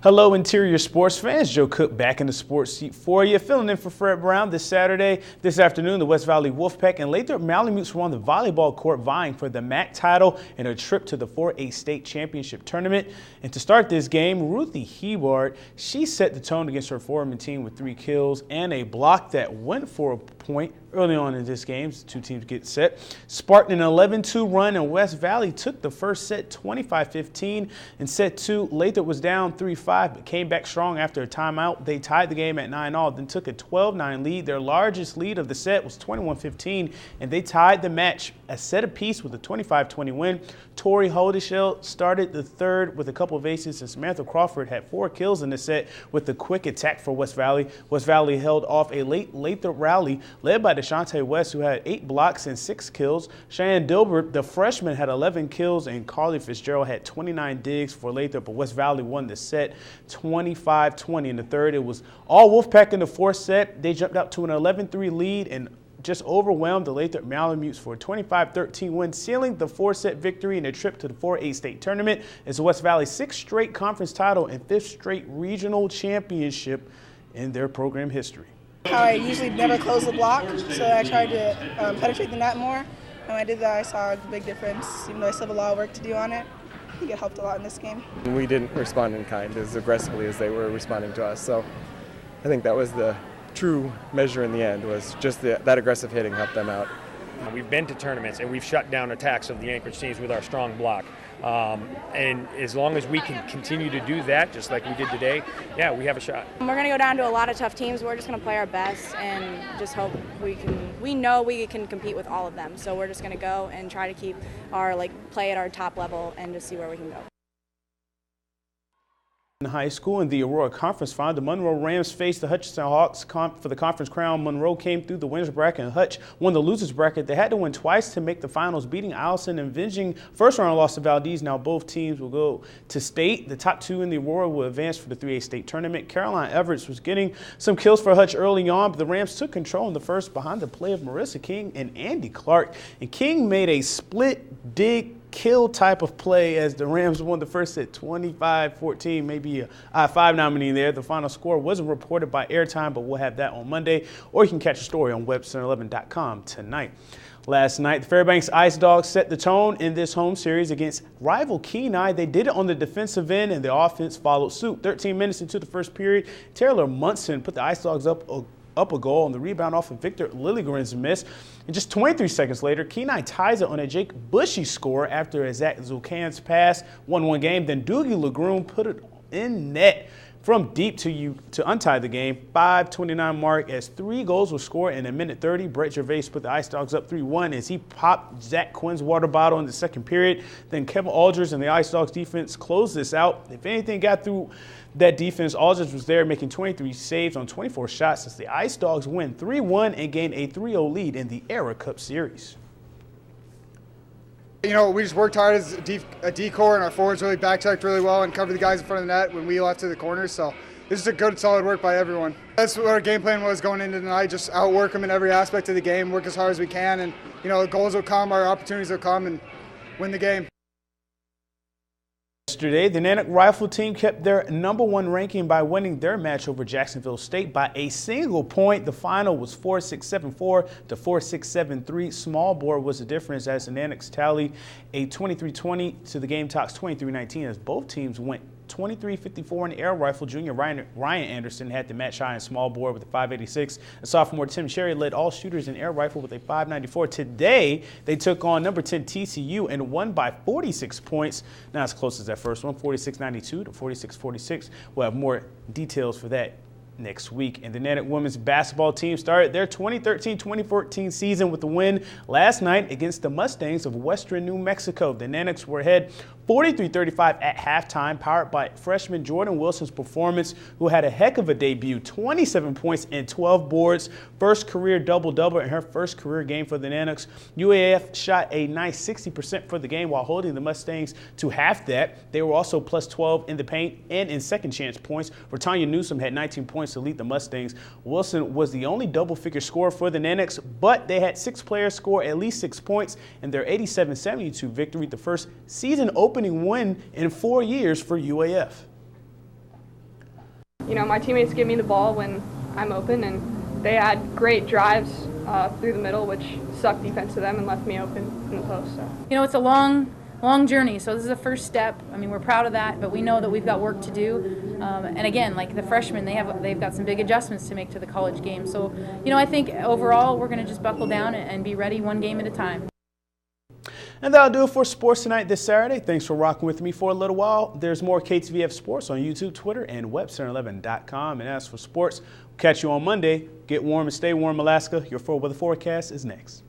Hello, Interior sports fans. Joe Cook back in the sports seat for you, filling in for Fred Brown this Saturday. This afternoon, the West Valley Wolfpack and Lathrop Malamutes were on the volleyball court vying for the MAC title and a trip to the 4A state championship tournament. And to start this game, Ruthie Hebard, she set the tone against her Foreman team with 3 kills and a block that went for a point early on in this game. Two teams get set. Sparked an 11-2 run, and West Valley took the first set 25-15. In set 2, Lathrop was down 3-5, but came back strong after a timeout. They tied the game at 9-all, then took a 12-9 lead. Their largest lead of the set was 21-15, and they tied the match a set apiece with a 25-20 win. Tori Holdeshell started the third with a couple of aces, and Samantha Crawford had 4 kills in the set with a quick attack for West Valley. West Valley held off a late Lathrop rally led by Deshante West, who had 8 blocks and 6 kills. Cheyenne Dilbert, the freshman, had 11 kills, and Carly Fitzgerald had 29 digs for Lathrop, but West Valley won the set 25-20 in the third. It was all Wolfpack in the fourth set. They jumped out to an 11-3 lead and just overwhelmed the Lathrop Malamutes for a 25-13 win, sealing the 4-set victory in a trip to the 4A state tournament. It's West Valley's 6th straight conference title and 5th straight regional championship in their program history. I usually never close the block, so I tried to penetrate the net more. And when I did that, I saw a big difference, even though I still have a lot of work to do on it. I think it helped a lot in this game. We didn't respond in kind as aggressively as they were responding to us, so I think that was the true measure in the end, was just that aggressive hitting helped them out. We've been to tournaments and we've shut down attacks of the Anchorage teams with our strong block. And as long as we can continue to do that, just like we did today, yeah, we have a shot. We're going to go down to a lot of tough teams. We're just going to play our best and just hope we know we can compete with all of them. So we're just going to go and try to keep our, play at our top level and just see where we can go. In high school, in the Aurora Conference Final, the Monroe Rams faced the Hutchinson Hawks for the conference crown. Monroe came through the winners bracket and Hutch won the losers bracket. They had to win twice to make the finals, beating Allison and avenging first-round loss to Valdez. Now both teams will go to state. The top 2 in the Aurora will advance for the 3A state tournament. Caroline Everett was getting some kills for Hutch early on, but the Rams took control in the first behind the play of Marissa King and Andy Clark. And King made a split dig kill type of play as the Rams won the first set 25-14, maybe a I-5 nominee there. The final score wasn't reported by airtime, but we'll have that on Monday, or you can catch a story on webcenter11.com tonight. Last night, the Fairbanks Ice Dogs set the tone in this home series against rival Kenai. They did it on the defensive end, and the offense followed suit. 13 minutes into the first period, Taylor Munson put the Ice Dogs up a goal on the rebound off of Victor Lilligren's miss. And just 23 seconds later, Kenai ties it on a Jake Bushy score after a Zach Zulcan's pass, 1-1 game. Then Doogie Lagroon put it in net from deep to untie the game. 5:29 mark as 3 goals were scored in a minute 30. Brett Gervais put the Ice Dogs up 3-1 as he popped Zach Quinn's water bottle in the second period. Then Kevin Aldridge and the Ice Dogs defense closed this out. If anything got through that defense, Aldridge was there making 23 saves on 24 shots as the Ice Dogs win 3-1 and gain a 3-0 lead in the Era Cup Series. You know, we just worked hard as a decor, and our forwards really back-checked really well and covered the guys in front of the net when we left to the corners. So this is a good, solid work by everyone. That's what our game plan was going into tonight, just outwork them in every aspect of the game, work as hard as we can, and, you know, the goals will come, our opportunities will come, and win the game. Yesterday, the Nanook Rifle team kept their #1 ranking by winning their match over Jacksonville State by a single point. The final was 4-6-7-4 to 4-6-7-3. Small board was the difference as the Nanooks tallied a 23-20 to the Game Talks 23-19 as both teams went 23-54 in air rifle. Junior Ryan Anderson had the match high in small board with a 586. And sophomore Tim Cherry led all shooters in air rifle with a 594. Today, they took on number 10 TCU and won by 46 points. Not as close as that first one, 46-92 to 46-46. We'll have more details for that next week. And the Nanook women's basketball team started their 2013-2014 season with a win last night against the Mustangs of Western New Mexico. The Nanooks were ahead 43-35 at halftime, powered by freshman Jordan Wilson's performance, who had a heck of a debut, 27 points and 12 boards, first career double-double in her first career game for the Nanooks. UAF shot a nice 60% for the game while holding the Mustangs to half that. They were also plus 12 in the paint and in second chance points. Retanya Newsom had 19 points to lead the Mustangs. Wilson was the only double-figure scorer for the Nanooks, but they had 6 players score at least 6 points in their 87-72 victory, the first season opening win in 4 years for UAF. You know, my teammates give me the ball when I'm open, and they had great drives through the middle, which sucked defense to them and left me open in the post. So. You know, it's a long journey, so this is a first step. I mean, we're proud of that, but we know that we've got work to do. And again, like the freshmen, they've got some big adjustments to make to the college game. So, you know, I think overall we're going to just buckle down and be ready one game at a time. And that'll do it for Sports Tonight this Saturday. Thanks for rocking with me for a little while. There's more KTVF Sports on YouTube, Twitter, and webcenter11.com. And as for sports, we'll catch you on Monday. Get warm and stay warm, Alaska. Your full weather forecast is next.